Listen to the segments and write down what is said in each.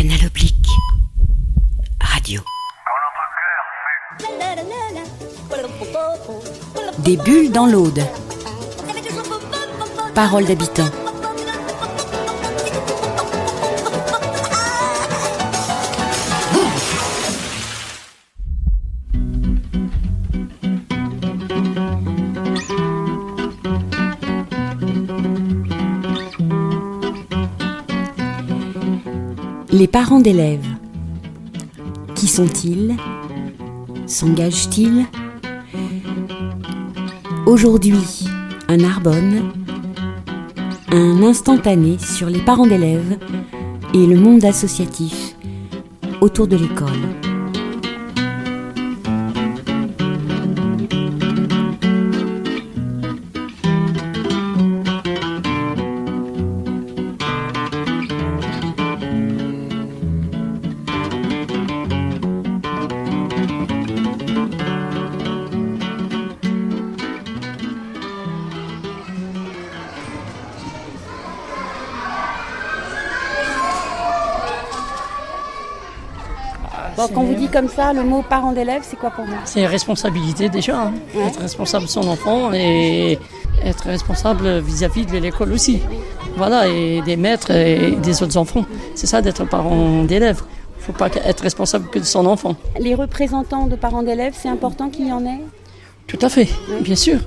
Canal Oblique Radio. Des bulles dans l'Aude. Paroles d'habitants. Les parents d'élèves. Qui sont-ils ? S'engagent-ils ? Aujourd'hui, à Narbonne, un instantané sur les parents d'élèves et le monde associatif autour de l'école. Bon, quand on vous dit comme ça, le mot parent d'élève, c'est quoi pour vous ? C'est responsabilité déjà, hein. Ouais. Être responsable de son enfant et être responsable vis-à-vis de l'école aussi. Voilà, et des maîtres et des autres enfants. C'est ça d'être parent d'élève. Il ne faut pas être responsable que de son enfant. Les représentants de parents d'élèves, c'est important qu'il y en ait ? Tout à fait, bien sûr.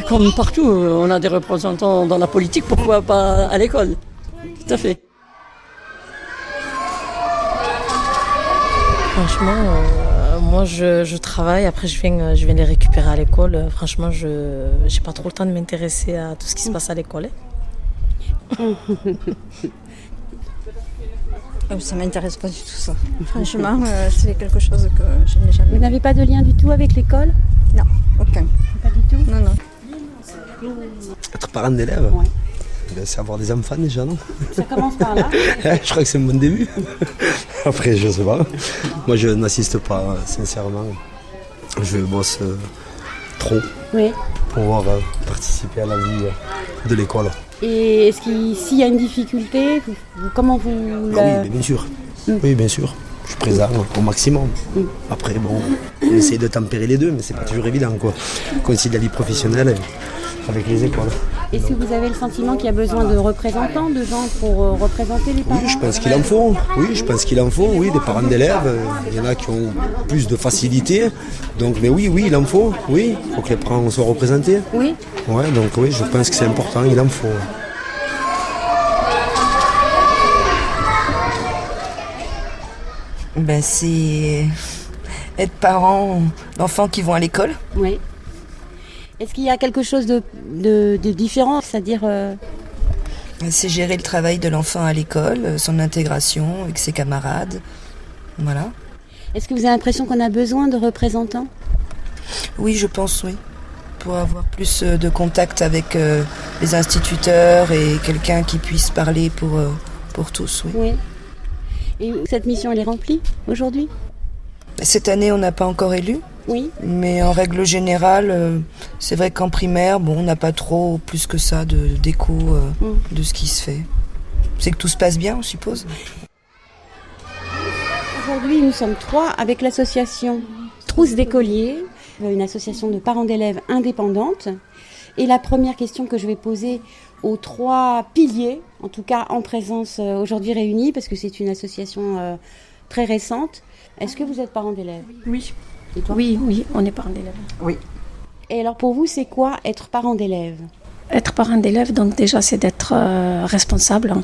Comme partout, on a des représentants dans la politique, pourquoi pas à l'école ? Tout à fait. Franchement, moi je travaille, après je viens les récupérer à l'école. Franchement, je n'ai pas trop le temps de m'intéresser à tout ce qui se passe à l'école. Ça ne m'intéresse pas du tout ça. Franchement, c'est quelque chose que je n'ai jamais. Vous n'avez pas de lien du tout avec l'école ? Non, aucun. Pas du tout ? Non, non. Être parent d'élève, Ouais. c'est avoir des enfants déjà, non ? Ça commence par là. Je crois que c'est un bon début. Après, je sais pas. Moi, je n'assiste pas, sincèrement. Je bosse trop Oui. pour pouvoir participer à la vie de l'école. Et est-ce qu'il s'il y a une difficulté, comment vous Oui, mais bien sûr. Oui, bien sûr. Je suis présent au maximum. Après, bon, on essaye de tempérer les deux, mais c'est pas toujours évident, quoi. Concilier la vie professionnelle avec les écoles. Est-ce que vous avez le sentiment qu'il y a besoin de représentants, de gens pour représenter les parents ? Oui, je pense qu'il en faut. Oui, je pense qu'il en faut. Oui, des parents d'élèves. Il y en a qui ont plus de facilité. Donc, mais oui, il en faut. Oui, il faut que les parents soient représentés. Oui. Ouais, donc oui, je pense que c'est important. Il en faut. C'est être parent d'enfants qui vont à l'école. Oui. Est-ce qu'il y a quelque chose de différent, c'est-à-dire C'est gérer le travail de l'enfant à l'école, son intégration avec ses camarades. Voilà. est-ce que vous avez l'impression qu'on a besoin de représentants ? Oui, je pense, oui. Pour avoir plus de contact avec les instituteurs et quelqu'un qui puisse parler pour tous, oui. Oui. Et cette mission, elle est remplie aujourd'hui ? Cette année, on n'a pas encore élu. Oui. Mais en règle générale, c'est vrai qu'en primaire, on n'a pas trop plus que ça d'écho de ce qui se fait. C'est que tout se passe bien, on suppose. Aujourd'hui, nous sommes 3 avec l'association Trousse d'écoliers, une association de parents d'élèves indépendante. Et la première question que je vais poser aux 3 piliers, en tout cas en présence aujourd'hui réunis, parce que c'est une association très récente. Est-ce que vous êtes parents d'élèves ? Oui. Et toi ? Oui, on est parents d'élèves. Oui. Et alors pour vous, c'est quoi être parent d'élève ? Être parent d'élève, donc déjà, c'est d'être responsable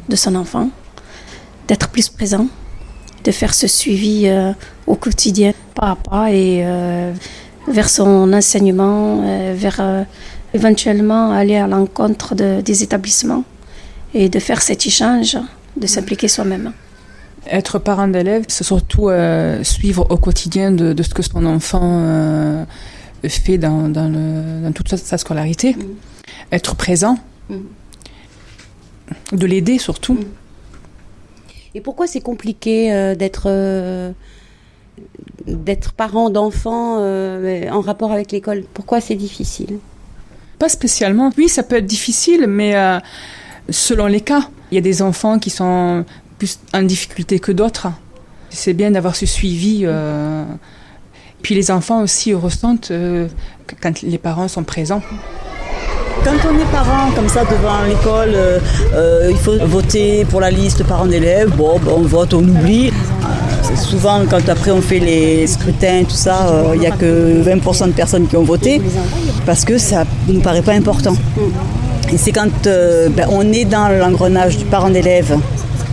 de son enfant, d'être plus présent, de faire ce suivi au quotidien, pas à pas, et vers son enseignement, vers éventuellement aller à l'encontre des établissements et de faire cet échange, de s'impliquer soi-même. Être parent d'élève, c'est surtout suivre au quotidien de ce que son enfant fait dans toute sa scolarité. Être présent, de l'aider surtout. Et pourquoi c'est compliqué d'être parent d'enfants en rapport avec l'école ? Pourquoi c'est difficile ? Pas spécialement. Oui, ça peut être difficile, mais selon les cas. Il y a des enfants qui sont plus en difficulté que d'autres. C'est bien d'avoir ce suivi. Puis les enfants aussi ressentent quand les parents sont présents. Quand on est parent comme ça devant l'école, il faut voter pour la liste parents d'élèves. Bon, on vote, on oublie. Souvent, quand après on fait les scrutins, tout ça, il n'y a que 20% de personnes qui ont voté parce que ça ne nous paraît pas important. Et c'est quand on est dans l'engrenage du parent d'élève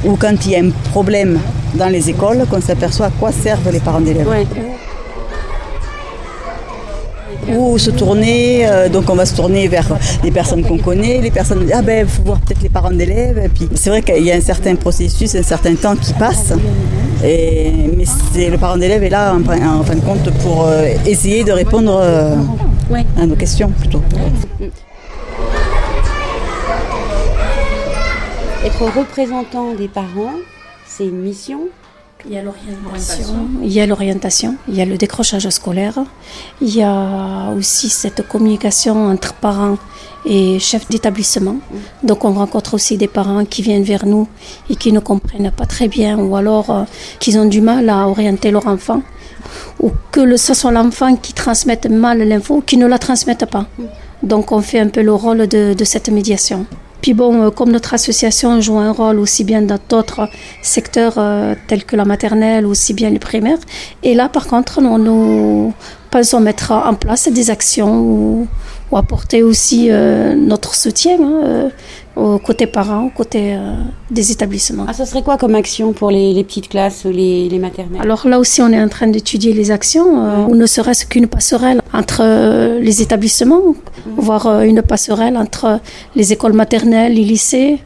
ou quand il y a un problème dans les écoles qu'on s'aperçoit à quoi servent les parents d'élèves. Ouais. Ou se tourner, donc on va se tourner vers les personnes qu'on connaît, les personnes disent il faut voir peut-être les parents d'élèves. Et puis c'est vrai qu'il y a un certain processus, un certain temps qui passe, mais le parent d'élève est là en fin de compte pour essayer de répondre à nos questions plutôt. Être représentant des parents, c'est une mission. Il y a l'orientation, il y a le décrochage scolaire, il y a aussi cette communication entre parents et chefs d'établissement. Donc on rencontre aussi des parents qui viennent vers nous et qui ne comprennent pas très bien ou alors qu'ils ont du mal à orienter leur enfant ou que ce soit l'enfant qui transmette mal l'info ou qui ne la transmette pas. Donc on fait un peu le rôle de cette médiation. Puis bon, comme notre association joue un rôle aussi bien dans d'autres secteurs tels que la maternelle, aussi bien les primaires, et là par contre, nous pensons mettre en place des actions ou apporter aussi notre soutien aux côté parents, aux côté des établissements. Ah, ça serait quoi comme action pour les petites classes ou les maternelles? Alors là aussi, on est en train d'étudier les actions, ou ne serait-ce qu'une passerelle entre les établissements, voire une passerelle entre les écoles maternelles, les lycées,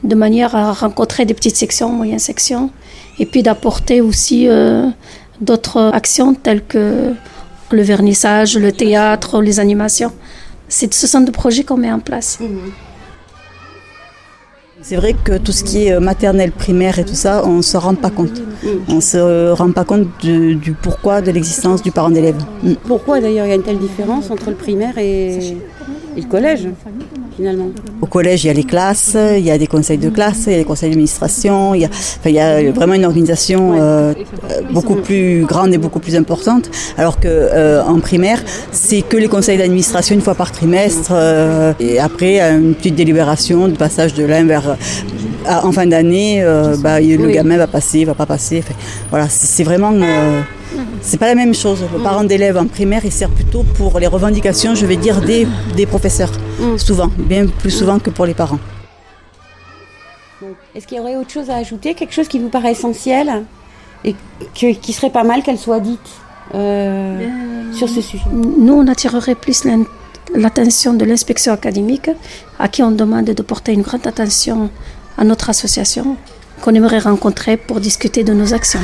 de manière à rencontrer des petites sections, moyennes sections, et puis d'apporter aussi d'autres actions telles que le vernissage, le théâtre, les animations. Ce sont des projets qu'on met en place. C'est vrai que tout ce qui est maternelle, primaire et tout ça, on ne se rend pas compte. On ne se rend pas compte du pourquoi de l'existence du parent d'élève. Pourquoi d'ailleurs il y a une telle différence entre le primaire et le collège finalement? Au collège, il y a les classes, il y a des conseils de classe, il y a des conseils d'administration, il y a vraiment une organisation beaucoup plus grande et beaucoup plus importante. Alors qu'en primaire, c'est que les conseils d'administration une fois par trimestre et après une petite délibération de passage de l'un vers en fin d'année, le gamin va passer, va pas passer. Enfin, voilà, c'est vraiment c'est pas la même chose. Le parent d'élève en primaire, il sert plutôt pour les revendications, je vais dire, des professeurs. Souvent, bien plus souvent que pour les parents. Est-ce qu'il y aurait autre chose à ajouter, quelque chose qui vous paraît essentiel et qui serait pas mal qu'elle soit dite sur ce sujet? Nous, on attirerait plus l'attention de l'inspection académique, à qui on demande de porter une grande attention à notre association, qu'on aimerait rencontrer pour discuter de nos actions.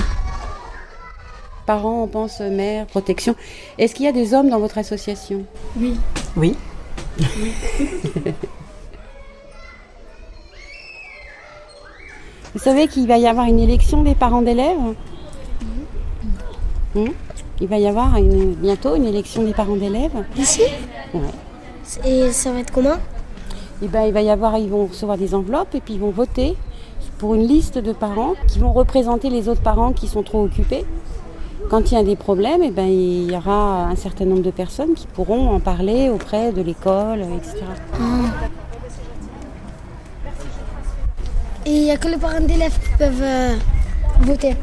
Parents, on pense mère, protection. Est-ce qu'il y a des hommes dans votre association? Oui. Oui. Vous savez qu'il va y avoir une élection des parents d'élèves? Il va y avoir bientôt une élection des parents d'élèves. Ici? Ouais. Et ça va être comment? Et ils vont recevoir des enveloppes et puis ils vont voter pour une liste de parents qui vont représenter les autres parents qui sont trop occupés. Quand il y a des problèmes, il y aura un certain nombre de personnes qui pourront en parler auprès de l'école, etc. Et il n'y a que les parents d'élèves qui peuvent voter?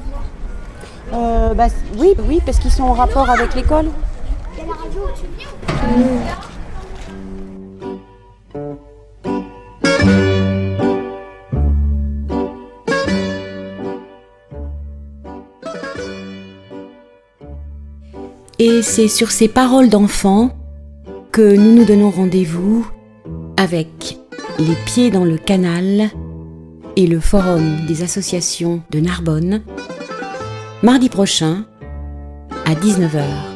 Oui, parce qu'ils sont en rapport avec l'école. Et c'est sur ces paroles d'enfants que nous nous donnons rendez-vous avec Les Pieds dans le Canal et le Forum des associations de Narbonne, mardi prochain à 19h.